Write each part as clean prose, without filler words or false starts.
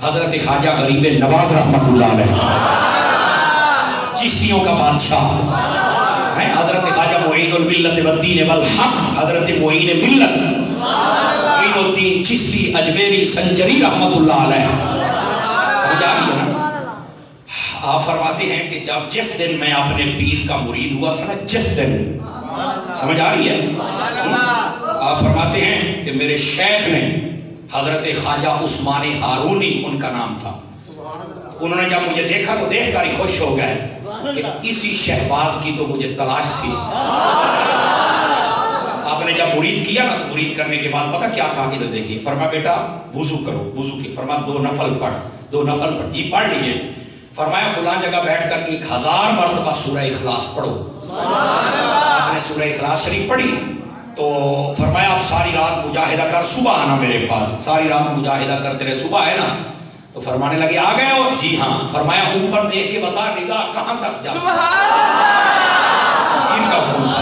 حضرت خواجہ غریب نواز رحمت اللہ علیہ، چشتیوں کا بادشاہ ہے، حضرت خواجہ معین الملت والدین والحق، حضرت معین ملت معین الدین چشتی اجمیری سنجری رحمت اللہ علیہ. سمجھ آ رہی ہے نا؟ آپ فرماتے ہیں کہ جب جس دن میں اپنے پیر کا مرید ہوا تھا نا، جس دن، سمجھ آ رہی ہے؟ آپ فرماتے ہیں کہ میرے شیخ نے حضرت خواجہ عثمان ہارونی ان کا نام تھا، انہوں نے جب مجھے دیکھا تو دیکھ کر ہی خوش ہو گئے کہ اسی شہباز کی تو مجھے تلاش تھی. آپ نے جب مرید کیا نا تو مرید کرنے کے بعد پتہ کیا کہا؟ ادھر دیکھیے، فرمایا بیٹا وضو کرو، وضو کی، فرمایا 2 نفل پڑھ. جی پڑھ لیجئے. فرمایا فلان جگہ بیٹھ کر 1000 مرتبہ سورہ اخلاص پڑھو. آپ نے سورہ اخلاص شریف پڑھی تو فرمایا آپ ساری رات مجاہدہ کر، صبح آنا میرے پاس، ساری رات مجاہدہ کرتے رہے، صبح ہے نا. تو فرمانے لگے آ گئے ہو؟ جی ہاں. فرمایا اوپر دیکھ کے بتا نگاہ کہاں تک جاتی؟ ان کا حکم تھا.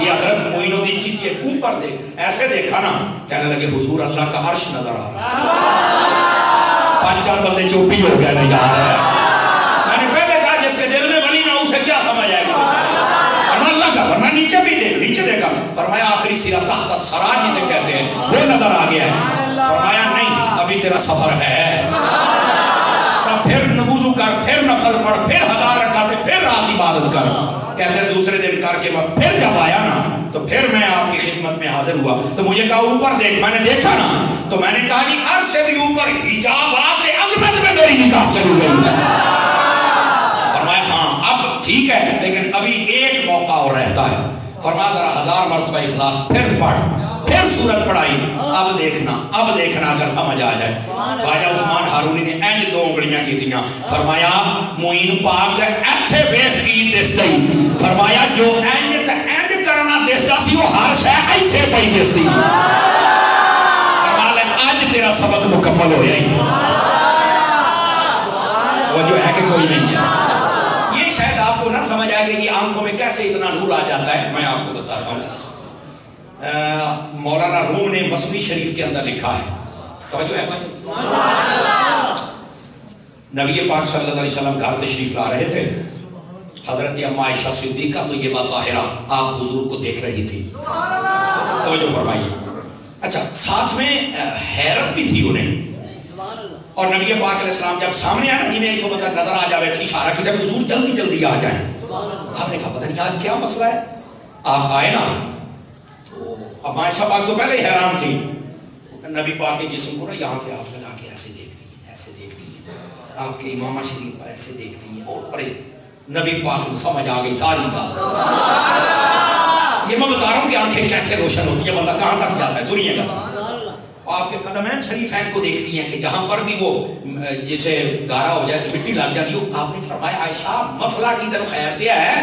یہ حضرت معین الدین چشتی اوپر دیکھ، ایسے دیکھا نا، کہنے لگے حضور اللہ کا عرش نظر آ رہا ہے. 5-4 بندے چوپی ہو گئے نہیں آ رہے ہیں. میں نے پہلے کہا جس کے دل میں ولی نہ اسے کیا سمجھ آئے گا؟ اللہ کا فرمایا نیچے بھی دیکھ، نیچے دیکھا. فرمایا آخری سیرہ تحت السراج جسے کہتے ہیں وہ نظر آ گیا ہے. فرمایا نہیں، ابھی تیرا سفر ہے. پھر وضو کر، پھر نفل پڑھ، پھر 1000 رکعتیں، پھر رات عبادت کر. کہتے ہیں دوسرے دن کر کے میں پھر جب آیا نا تو پھر میں آپ کی خدمت میں حاضر ہوا تو مجھے کہا اوپر دیکھ. میں نے دیکھا نا تو میں نے کہا جی عرش سے بھی اوپر حجابات عظمت میں میری نگاہ چلی گئی ہے. فرمایا ہاں اب ٹھیک ہے لیکن ابھی ایک موقع اور رہتا ہے. فرمایا ذرا 1000 مرتبہ اخلاص پھر پڑھ، پھر سورت پڑھائی. اب دیکھنا اگر سمجھ آ جائے. خواجہ عثمان ہارونی نے اینج 2 انگلیاں کیتیاں. فرمایا معین پاک ایتھے ویکھ کی دسدی. فرمایا جو اینج کرنا دسدا سی وہ ہر شے ایتھے پئی دسدی. فرمایا اج تیرا سبق مکمل ہویا ہی. وہ جو ہے کہ کوئی نہیں ہے. یہ شاید آپ کو نہ سمجھ آئے کہ یہ آنکھوں میں کیسے اتنا نور آ جاتا ہے. میں آپ کو بتاتا ہوں. مولانا روم نے مثنوی شریف کے اندر لکھا ہے، توجہ ہے بھائی، نبی پاک صلی اللہ علیہ وسلم گھر تشریف لا رہے تھے. حضرت اما عائشہ صدیقہ تو یہ طاہرہ آپ حضور کو دیکھ رہی تھی. توجہ فرمائیے. اچھا ساتھ میں حیرت بھی تھی انہیں. اور نبی پاک علیہ السلام جب سامنے آیا نا، جنہیں ایک بندہ نظر آ جاوے تو اشارہ کی جب حضور جلدی جلدی آ جائیں. آپ نے کہا پتہ نہیں آج کیا مسئلہ ہے. آپ آئے نا تو اب عائشہ پاک تو پہلے ہی حیران تھی. نبی پاک کے جسم کو نا یہاں سے آپ لگا کے ایسے دیکھتی ہیں، ایسے دیکھتی ہیں، آپ کے امامہ شریف پر ایسے دیکھتی ہیں اور پر نبی پاک کو سمجھ آ گئی ساری بات. یہ میں بتا رہا ہوں کہ آنکھیں کیسے روشن ہوتی ہیں، بندہ کہاں تک جاتا ہے. سنیے گا آپ کے قدمین شریفین کو دیکھتی ہیں کہ جہاں پر بھی وہ جسے گارا ہو جائے تو مٹی لگ جاتی ہو. آپ نے فرمایا عائشہ مسئلہ کی طرف خیر دیا ہے.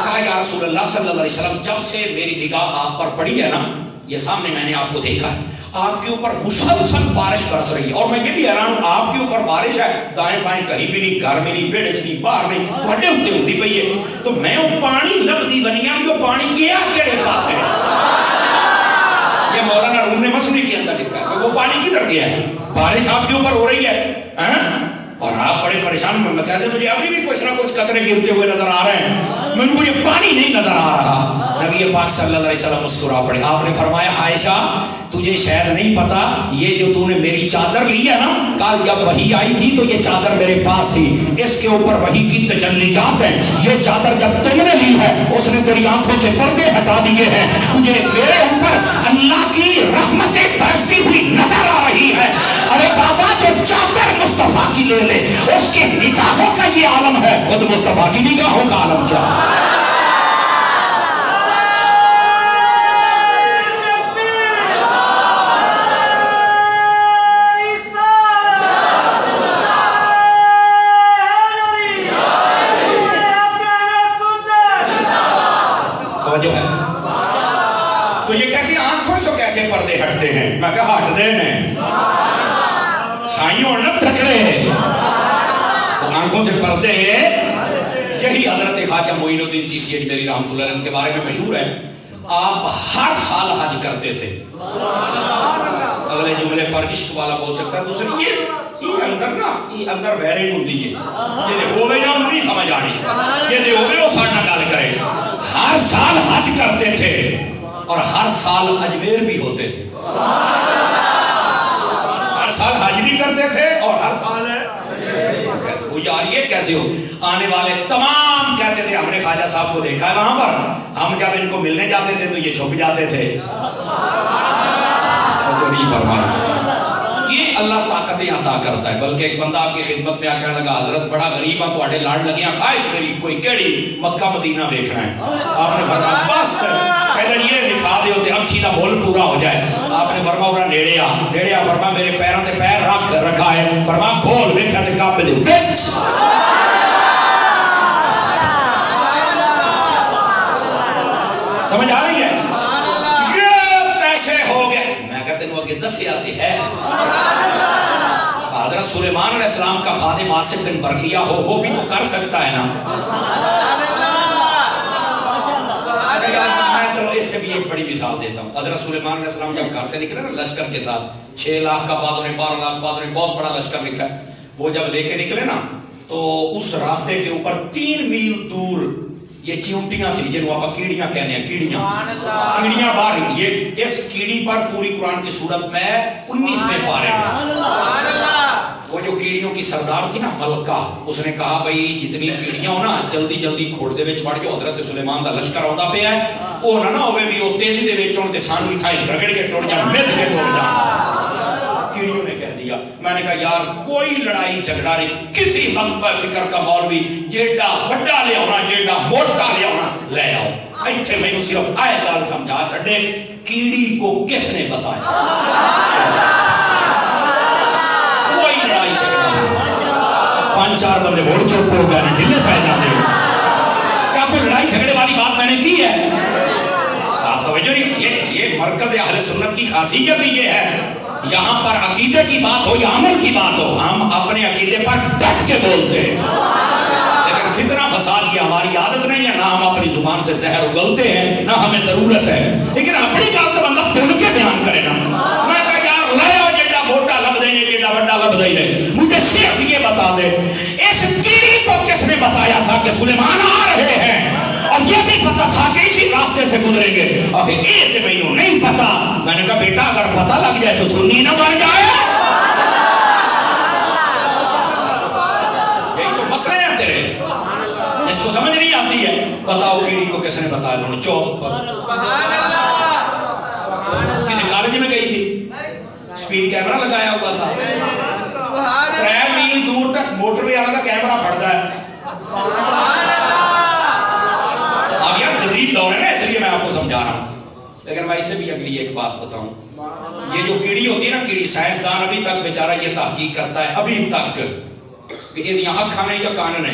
کہا یا رسول اللہ صلی اللہ علیہ وسلم جب سے میری نگاہ آپ پر پڑی ہے نا، یہ سامنے میں نے آپ کو دیکھا ہے، آپ کے اوپر مسلسل بارش برس رہی ہے. اور میں یہ بھی حیران ہوں آپ کے اوپر بارش ہے، دائیں بائیں کہیں بھی نہیں، گھر میں نہیں، پیڑ نہیں، باہر نہیں، بڑے ہوتے ہوتی پئی ہے. تو میں وہ پانی لبدی بنیا جو پانی گیا کیڑے پاس ہے. یہ مولانا روم نے مسنوی کے اندر لکھا ہے کہ وہ پانی کدھر گیا ہے. بارش آپ کے اوپر ہو رہی ہے اور آپ بڑے پریشان. میں کہتے ہیں مجھے ابھی بھی کچھ نہ کچھ قطرے گرتے ہوئے نظر آ رہے ہیں، مجھے پانی نہیں نظر آ رہا. نبی پاک صلی اللہ علیہ وسلم مسکرا پڑے. آپ نے فرمایا عائشہ تجھے شاید نہیں پتا، یہ جو تو نے میری چادر لی ہے نا، کل جب وحی آئی تھی تو یہ چادر میرے پاس تھی، اس کے اوپر وحی کی تجلیات ہیں. یہ چادر جب تم نے لی ہے اس نے تیری آنکھوں کے پردے ہٹا دیے ہیں، تجھے میرے اوپر اللہ کی رحمتیں برستی ہوئی نظر آ رہی ہے. ارے بابا جو چادر مصطفیٰ کی لے لے، اس کے نگاہوں کا یہ عالم ہے، خود مصطفیٰ کی نگاہوں کا عالم کیا ہے. جو ہے تو یہ کہتی ہیں آنکھوں سے کیسے پردے ہٹتے ہیں. میں کہا ہٹ دے نے سائیوں نہ تھکڑے تو آنکھوں سے پردے. یہی حضرت خواجہ معین الدین چشتی اجمیری رحمۃ اللہ علیہ کے بارے میں مشہور ہے. آپ ہر سال حج کرتے تھے. اگلے جملے پر عشق والا بول سکتا ہے، دوسری یہ اندر نا یہ اندر ویرنگ ہوندی ہے، یہ دے ہوئے نا نہیں سمجھ آنی، یہ دے ہوئے وہ سارنا گال کرے. ہر سال حج کرتے تھے اور ہر سال اجمیر بھی ہوتے تھے. ہر سال حج بھی کرتے تھے اور ہر سال کہتے ہو یار یہ کیسے ہو. آنے والے تمام کہتے تھے ہم نے خواجہ صاحب کو دیکھا ہے وہاں پر، ہم جب ان کو ملنے جاتے تھے تو یہ چھپ جاتے تھے. تو نہیں فرمایا یہ اللہ طاقتیں عطا کرتا ہے. بلکہ ایک بندہ آپ کی خدمت میں آ کہنے لگا حضرت بڑا غریب ہاں تواڈے لاڑ لگیاں خواہش میری کوئی کیڑی مکہ مدینہ دیکھنا ہے. آپ نے فرمایا بس پہلے یہ دکھا دیو تے اکھی دا مول پورا ہو جائے. آپ نے فرمایا اورا نیڑے آ فرمایا میرے پیروں تے پیر رکھا ہے، فرمایا کھول ویکھیا تے کعبے دے وچ. سمجھ آ رہی ہے؟ یہ کیسے ہو گیا؟ میں کہتے ہیں وہ اگے دس آتی ہے. حضرت سلیمان علیہ السلام کا خادم آصف بن برخیہ ہو وہ بھی تو کر سکتا ہے نا. میں چلو اس سے بھی ایک بڑی مثال دیتا ہوں. حضرت سلیمان علیہ السلام جب گھر سے نکلے نا لشکر کے ساتھ 6 لاکھ کا بعد انہیں 12 لاکھ بعد انہیں بہت بڑا لشکر لکھا ہے، وہ جب لے کے نکلے نا تو اس راستے کے اوپر 3 میل دور یہ چیونٹیاں تھی جنہوں آپ کیڑیاں کہنے ہیں، کیڑیاں باہر. یہ اس کیڑی پر پوری قرآن کی صورت میں 19ویں پارے میں وہ جو کیڑیوں کی سردار تھی نا ملکہ، اس نے کہا بھئی جتنی کیڑیاں ہو نا جلدی جلدی کھوڑ دے وچ وڑ جو حضرت سلیمان دا لشکر آوندا پیا ہے وہ نہ ہوئے بھی وہ تیزی دے وچ ہون تے سانوی تھائی رگڑ کے ٹوٹ جان مل کے ٹوٹ جان. کیڑیوں نے کہہ دیا. میں نے کہا یار کوئی لڑائی جھگڑا نہیں، کسی وقت پر فکر کا مولوی جیڑا بڑا لے آنا جیڑا موٹا لے آنا لے آؤ. ایتھے میں صرف آئے گل سمجھا چھڈے کیڑی کو کس نے بتایا. کوئی لڑائی جھگڑا نہیں. 5-4 بندے ووٹ چوک ہو گئے ڈھلے پہ جاتے ہو. کیا کوئی لڑائی جھگڑے والی بات میں نے کی ہے؟ آپ توجہ نہیں. یہ مرکز اہل سنت کی خاصیت یہ ہے یہاں پر عقیدے کی بات ہو یا عمل کی بات ہو ہم اپنے عقیدے پر ڈٹ کے بولتے ہیں. لیکن فتنہ فساد کی ہماری عادت نہیں ہے، نہ ہم اپنی زبان سے زہر اگلتے ہیں نہ ہمیں ضرورت ہے. لیکن اپنی بات تو بندہ تن کے بیان کرے نا. میں کہا یار لے آؤ جیڑا موٹا لب دیں گے جیڑا بڑا لب دیں گے. مجھے صرف یہ بتا دے اس کیڑی کو کس نے بتایا تھا کہ سلیمان آ رہے ہیں اور یہ بھی پتا تھا کہ اسی راستے سے گزریں گے. ابھی یہ تو میں نہیں پتا. میں نے کہا بیٹا اگر پتا لگ جائے تو سنی نہ بن جائے. یہی تو مسئلے ہیں تیرے جس کو سمجھ نہیں آتی ہے. بتاؤ کیڑی کو کس نے بتایا؟ انہوں نے چوک پر کسی کالج میں گئی تھی، سپیڈ کیمرہ لگایا ہوا تھا. 3 میل دور تک موٹر وے والا کیمرہ پڑتا ہے. اب یار جدید دور ہے نا اس لیے میں آپ کو سمجھا رہا ہوں. لیکن میں اسے بھی اگلی ایک بات بتاؤں. یہ جو کیڑی ہوتی ہے نا کیڑی، سائنسدان ابھی تک بیچارہ یہ تحقیق کرتا ہے ابھی تک کہ یہ آنکھاں نے یا کان نے.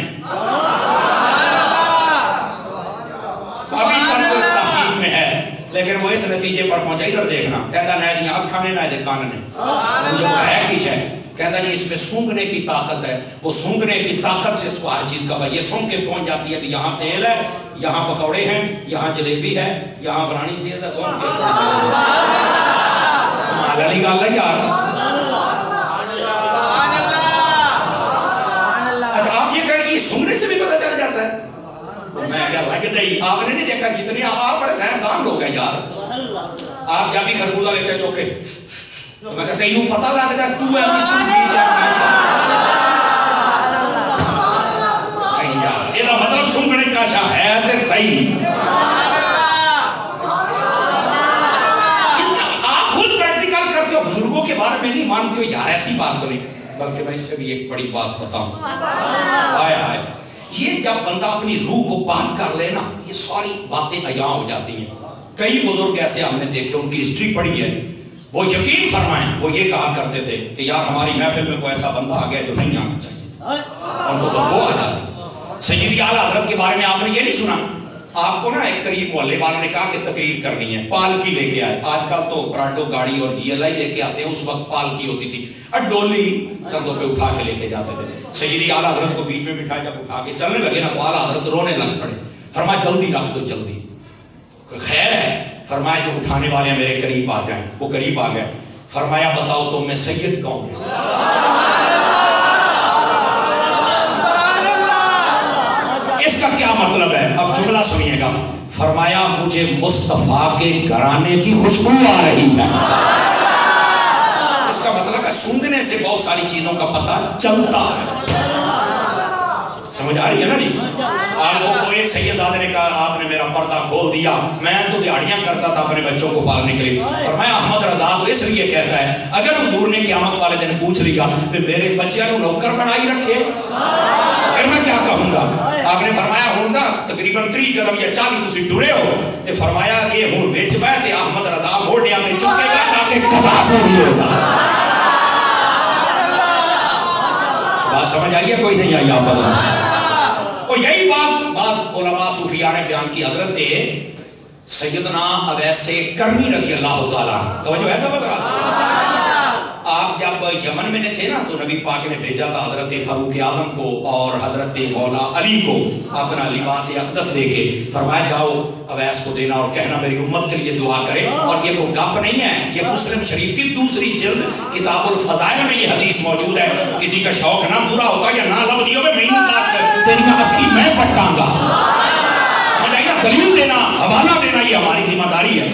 ابھی تک تحقیق میں ہے لیکن وہ اس نتیجے پر پہنچا. ادھر دیکھنا کہتا نہ یہ آنکھاں نے نہ یہ کان نے. جو ہے کچھ ہے کہتا جی اس میں سونگنے کی طاقت ہے. وہ سونگنے کی طاقت سے اس کو ہر چیز کا یہ سونگ کے پہنچ جاتی ہے کہ یہاں تیل ہے، یہاں پکوڑے ہیں، یہاں جلیبی ہے، یہاں فلانی چیز ہے. سونگ کے علی گل ہے یار. اچھا آپ یہ کہیں کہ سونگنے سے بھی پتہ چل جاتا ہے. میں کیا لگ دئی آپ نے نہیں دیکھا جتنے آپ بڑے سائنسدان لوگ ہیں یار. آپ جب بھی خربوزہ لیتے ہیں چوکے میں کہتا ہوں پتہ لگ جائے تو ہے اپنی سنگی جاتی یہ مطلب سنگنے کا شاہ ہے پھر صحیح. آپ خود پریکٹیکل کرتے ہو، بزرگوں کے بارے میں نہیں مانتے ہو یار ایسی بات تو نہیں. بلکہ میں اس سے بھی ایک بڑی بات بتاؤں. آئے یہ جب بندہ اپنی روح کو پاک کر لے نا یہ ساری باتیں عیاں ہو جاتی ہیں. کئی بزرگ ایسے ہم نے دیکھے ان کی ہسٹری پڑھی ہے. وہ یقین فرمائیں وہ یہ کہا کرتے تھے کہ یار ہماری محفل میں کوئی ایسا بندہ آ گیا جو نہیں آنا چاہیے اور وہ تو وہ آ جاتی. سیدی اعلیٰ حضرت کے بارے میں آپ نے یہ نہیں سنا؟ آپ کو نا ایک قریب محلے والوں نے کہا کہ تقریر کرنی ہے، پالکی لے کے آئے. آج کل تو پراڈو گاڑی اور جی ایل آئی لے کے آتے ہیں، اس وقت پالکی ہوتی تھی اور ڈولی کندھوں پہ اٹھا کے لے کے جاتے تھے. سیدی اعلیٰ حضرت کو بیچ میں بٹھایا، جب اٹھا کے چلنے لگے نا تو اعلیٰ حضرت رونے لگ پڑے. فرمایا جلدی رکھ دو جلدی. خیر ہے فرمایا جو اٹھانے والے میرے قریب آ جائیں. وہ قریب آ گئے. فرمایا بتاؤ تم میں سید کون ہے؟ اس کا کیا مطلب ہے؟ اب جملہ سنیے گا. فرمایا مجھے مصطفیٰ کے گھرانے کی خوشبو آ رہی ہے. اس کا مطلب ہے سونگنے سے بہت ساری چیزوں کا پتہ چلتا ہے. سمجھ آ رہی ہے نا جی؟ آپ کو ایک سیدزادے نے کہا آپ نے میرا پردہ کھول دیا، میں تو دیہڑیاں کرتا تھا اپنے بچوں کو پالنے کے لیے. فرمایا احمد رضا تو اس لیے کہتا ہے اگر حضور نے قیامت والے دن پوچھ لیا کہ میرے بچیاں کو نوکر بنائی رکھے پھر میں کیا کہوں گا؟ آپ نے فرمایا ہوں گا تقریباً 30 قدم یا 40 تسی ٹرے ہو تے فرمایا کہ ہوں وچ بیٹھے احمد رضا موڑیاں تے چکے گا تاکہ قضا پوری ہوگا. بات سمجھ آئیے کوئی نہیں آئی؟ آپ بتائیں. اور یہی بات علماء صوفیاء نے بیان کی. حضرت سیدنا اویس کرنی رضی اللہ تعالیٰ توجہ ایسا بتا رہا. آپ جب یمن میں تھے نا تو نبی پاک نے بھیجا تھا حضرت فاروق اعظم کو اور حضرت مولا علی کو اپنا لباس اقدس دے کے. فرمایا جاؤ اویس کو دینا اور کہنا میری امت کے لیے دعا کرے. اور یہ کوئی گپ نہیں ہے، یہ مسلم شریف کی دوسری جلد کتاب الفضائل میں یہ حدیث موجود ہے. کسی کا شوق نہ پورا ہوتا یا نہ لب دیو میں تیری اکھی میں پٹاں گا. دلیل دینا، حوالہ دینا یہ ہماری ذمہ داری ہے.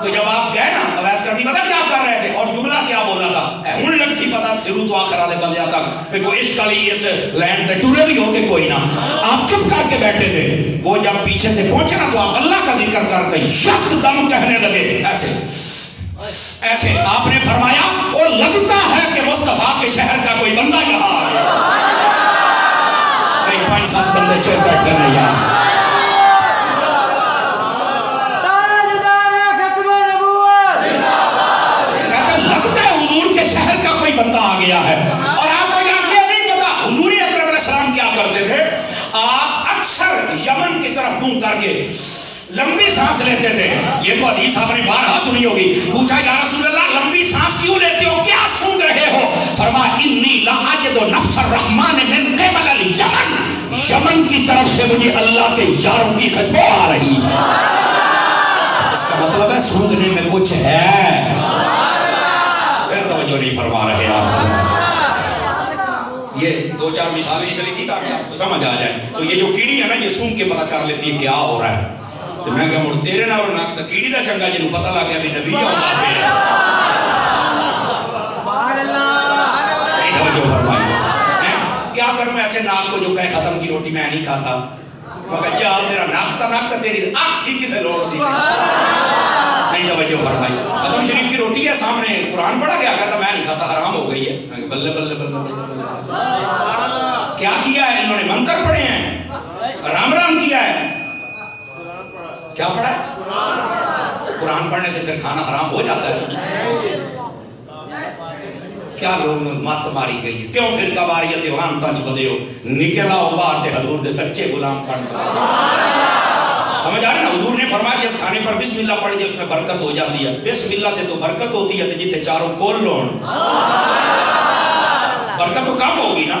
تو جب آپ گئے نا اویس کرنی پتہ کیا کر رہے تھے اور جملہ کیا بولا تھا؟ ہن لگ سی پتہ شروع تو آخر والے بندیاں تک کہ کوئی عشق علی اس لینڈ تے ٹورے بھی ہو کے کوئی نہ. آپ چپ کر کے بیٹھے تھے. وہ جب پیچھے سے پہنچے نا تو آپ اللہ کا ذکر کرتے یک دم کہنے لگے ایسے ایسے. آپ نے فرمایا وہ لگتا ہے کہ مصطفیٰ کے شہر کا کوئی بندہ یہاں آ گیا. 5-7 بندے چپ بیٹھے ہیں یار. بندہ آ گیا ہے. اور آپ کو یہ نہیں پتا حضور اکرم علیہ السلام کیا کرتے تھے؟ آپ اکثر یمن کی طرف منہ کر کے لمبی سانس لیتے تھے. یہ تو حدیث آپ نے بارہا سنی ہوگی. پوچھا یا رسول اللہ لمبی سانس کیوں لیتے ہو، کیا سن رہے ہو؟ فرمایا انی لاجد نفس الرحمن من قبل الیمن. یمن کی طرف سے مجھے اللہ کے یاروں کی خوشبو آ رہی ہے. اس کا مطلب ہے سونگنے میں کچھ ہے. توجہ نہیں فرما رہے آپ. یہ 2-4 مثالیں اس لیے دی تاکہ آپ کو سمجھ آ جائے. تو یہ جو کیڑی ہے نا یہ سن کے پتہ کر لیتی ہے کیا ہو رہا ہے. تو میں کہا مڑ تیرے نہ اور ناک تا کیڑی دا چنگا جنہوں پتہ لگ گیا بھی نبی آتا ہے. توجہ فرمائے. کیا کروں ایسے ناک کو جو کہے ختم کی روٹی میں نہیں کھاتا. میں کہا جا تیرا ناک تا تیری آنکھ ہی کسے لوڑ سی. نہیں توجہ فرمائی. ختم شریف کی روٹی ہے سامنے قرآن پڑھا گیا کہتا میں نہیں کھاتا حرام ہو گئی ہے. بلے بلے بلے کیا کیا ہے انہوں نے؟ منتر پڑھے ہیں، رام رام کیا ہے. کیا پڑھا ہے؟ قرآن پڑھنے سے پھر کھانا حرام ہو جاتا ہے. کیا لوگ مات ماری گئی ہے. کیوں پھر کباری دیوان تنچ بدے ہو نکلا ہو باہر تے حضور دے سچے غلام پڑھ. سمجھ آ رہے نا؟ حضور نے فرمایا کہ اس کھانے پر بسم اللہ پڑھ جائے اس میں برکت ہو جاتی ہے. بسم اللہ سے تو برکت ہوتی ہے جتنے چاروں کول لون برکت تو کم ہوگی نا.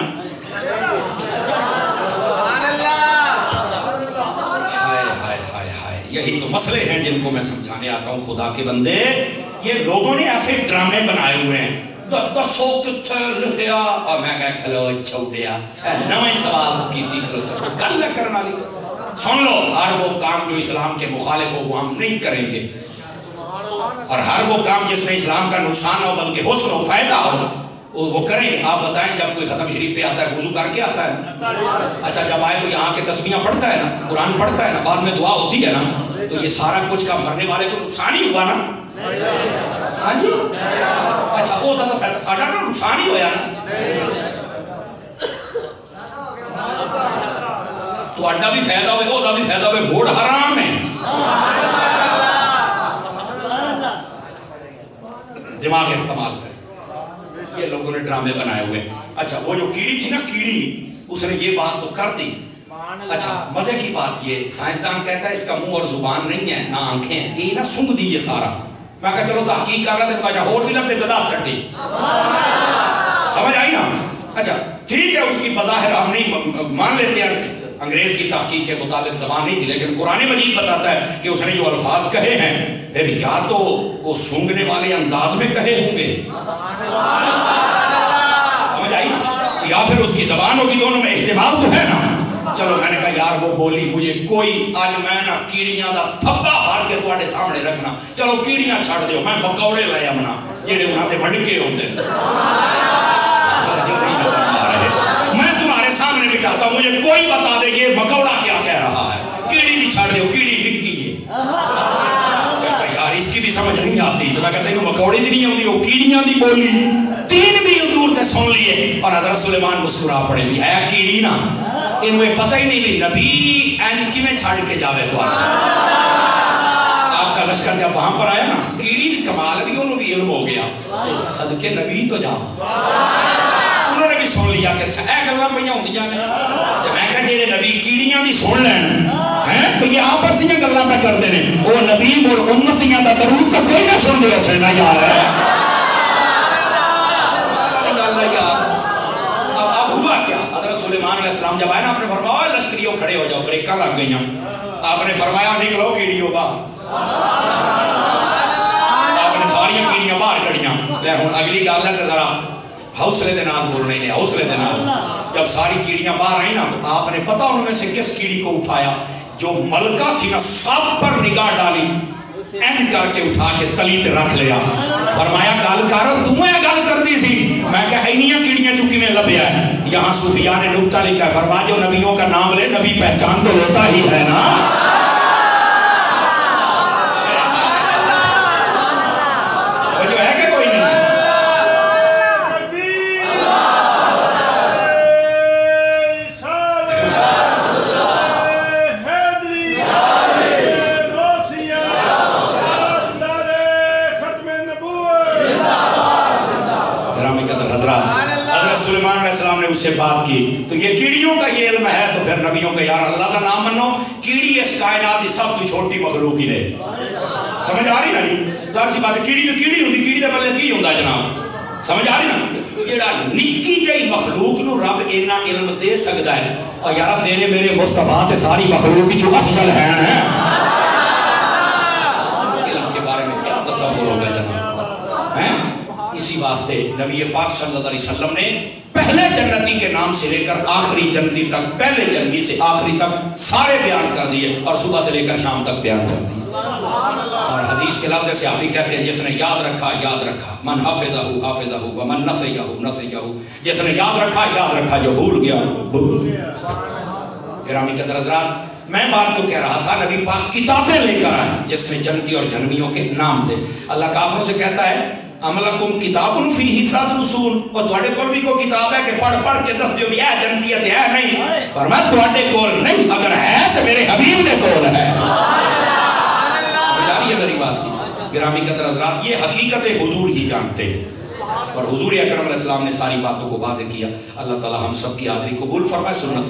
یہی تو مسئلے ہیں جن کو میں سمجھانے آتا ہوں. خدا کے بندے یہ لوگوں نے ایسے ڈرامے بنائے ہوئے ہیں. دسو کتھے لکھیا اور میں کہا کھلو چھوڑیا نویں سوال کی تھی گل نہ کرنا لی. سن لو ہر وہ کام جو اسلام کے مخالف ہو وہ ہم نہیں کریں گے اور ہر وہ کام جس میں اسلام کا نقصان ہو بلکہ حسن ہو فائدہ ہو وہ کریں گے. آپ بتائیں جب کوئی ختم شریف پہ آتا ہے وضو کر کے آتا ہے. اچھا جب آئے تو یہاں کے تسبیحاں پڑھتا ہے نا، قرآن پڑھتا ہے نا، بعد میں دعا ہوتی ہے نا. تو یہ سارا کچھ کا مرنے والے کو نقصان ہی ہوا نا. ہاں جی اچھا وہ تو فائدہ ساڈا نا نقصان ہی ہویا نا. تو اڈا بھی فائدہ ہوئے وہ بھی فائدہ ہوئے. موڑ حرام ہے. دماغ استعمال کریں. یہ لوگوں نے ڈرامے بنائے ہوئے. اچھا وہ جو کیڑی تھی نا کیڑی اس نے یہ بات تو کر دی. اچھا مزے کی بات یہ سائنسدان کہتا ہے اس کا منہ اور زبان نہیں ہے نہ آنکھیں ہیں. یہ نا سنگ دی یہ سارا. میں کہا چلو تحقیق کر رہا تھا بچہ اور بھی لمبے گدا چڑھ دی. سمجھ آئی نا؟ اچھا ٹھیک ہے اس کی بظاہر ہم نہیں مان لیتے ہیں انگریز کی تحقیق کے مطابق زبان نہیں تھی لیکن قرآن مجید بتاتا ہے کہ اس نے جو الفاظ کہے ہیں پھر یا تو وہ سونگنے والے انداز میں کہے ہوں گے، سمجھ آئی، یا پھر اس کی زبان ہوگی، دونوں میں احتمال تو ہے نا۔ چلو میں نے کہا یار وہ بولی مجھے کوئی آج میں نا کیڑیاں دا تھپا بھار کے تواڈے سامنے رکھنا، چلو کیڑیاں چھڑ دیو، میں مکوڑے لے آمنا جڑے انہاں دے وڈکے ہوندے، جو نہیں نظر آ رہے، میں تمہارے سامنے بٹھاتا ہوں، مجھے کوئی بتا دے یہ مکوڑا کیا کہہ رہا ہے، کیڑی بھی چھڑ دیو، کیڑی نکی ہے، کہتا یار اس کی بھی سمجھ نہیں آتی، تو میں کہتا ہوں مکوڑی بھی نہیں ہوندی، وہ کیڑیاں دی بولی، تین بھی دور سے سن لیے، اور حضرت سلیمان مسکرا پڑے بھی ہے کیڑی نا، انہیں پتہ ہی نہیں بھی نبی این کی میں چھاڑ کے جاوے تو آپ کا لشکر جب وہاں پر آیا نا، کیڑی بھی کمال بھی انہوں بھی علم ہو گیا، تو صدقے نبی تو جاؤ، انہوں نے بھی سن لیا کہ اچھا اے گلہ پہیاں ہوں دیا جب میں کہا جیڑے نبی کیڑیاں بھی سن لین تو یہ آپس دیا گلہ پہ کر دینے، وہ نبی اور امتیاں دا درود تو کوئی نہ سن دے اسے نہ یار ہے، سلیمان علیہ السلام جب آئے نا، آپ نے فرمایا لشکریوں کھڑے ہو جاؤ، بریکاں لگ گئی ہیں، آپ نے فرمایا نکلو کیڑیوں باہر، آپ نے ساریاں کیڑیاں باہر کڑیاں، لیکن اگلی گل ہے تو ذرا حوصلے دے نال بول رہے ہیں، حوصلے دے نال، جب ساری کیڑیاں باہر آئی نا تو آپ نے پتا ان میں سے کس کیڑی کو اٹھایا، جو ملکہ تھی نا سب پر نگاہ ڈالی، این کر کے اٹھا کے تلیت رکھ لیا، فرمایا گل کر تمہیں گل کر دی سی، میں کہا اینیاں کیڑیاں چکی میں لبیا ہے، یہاں صوفیاء نے نکتہ لکھا ہے، فرمایا جو نبیوں کا نام لے نبی پہچان تو ہوتا ہی ہے نا، جو ہے کہ کوئی نہیں، سلیمان علیہ السلام نے اس سے بات کی، تو یہ کیڑیوں کا یہ علم ہے، تو پھر نبیوں کا یار اللہ کا نام منو، کیڑی اس کائنات کی سب تو چھوٹی مخلوق ہی رہے، سمجھ آ رہی نا جی، ظاہر سی بات ہے کیڑی تو کیڑی ہوندی، کیڑی دے بلے کی ہوندا جناب، سمجھ آ رہی نا، جیڑا نکی جئی مخلوق نو رب اینا علم دے سکتا ہے، اور یار تیرے میرے مصطفیٰ تے ساری مخلوق کی جو افضل ہیں علم کے بارے میں کیا تصور ہوگا جناب، ہیں اسی واسطے نبی پاک صلی اللہ علیہ وسلم نے پہلے جنتی کے نام سے لے کر آخری جنتی تک، پہلے جنتی سے آخری تک سارے بیان کر دیے، اور صبح سے لے کر شام تک بیان کر دیے، اور حدیث کے لفظ سے صحابی کہتے ہیں جس نے یاد رکھا یاد رکھا، من حافظہ حافظہ ومن نسیہ نسیہ، جس نے یاد رکھا جو بھول گیا بھول گیا۔ گرامی قدر حضرات، میں بات تو کہہ رہا تھا نبی پاک کتابیں لے کر آئے جس میں جنتی اور جہنمیوں کے نام تھے، اللہ کافروں سے کہتا ہے عملکم کتاب فیہ تدرسون، اور تواڈے کول بھی کوئی کتاب ہے کہ پڑھ پڑھ کے دس دیو بھی اے جنتیت ہے نہیں، پر میں تواڈے کول نہیں، اگر ہے تو میرے حبیب دے کول ہے، سمجھ آ رہی ہے میری بات کی؟ گرامی قدر حضرات، یہ حقیقت حضور ہی جانتے ہیں، اور حضور اکرم علیہ السلام نے ساری باتوں کو واضح کیا، اللہ تعالی ہم سب کی حاضری قبول فرمائے، سنت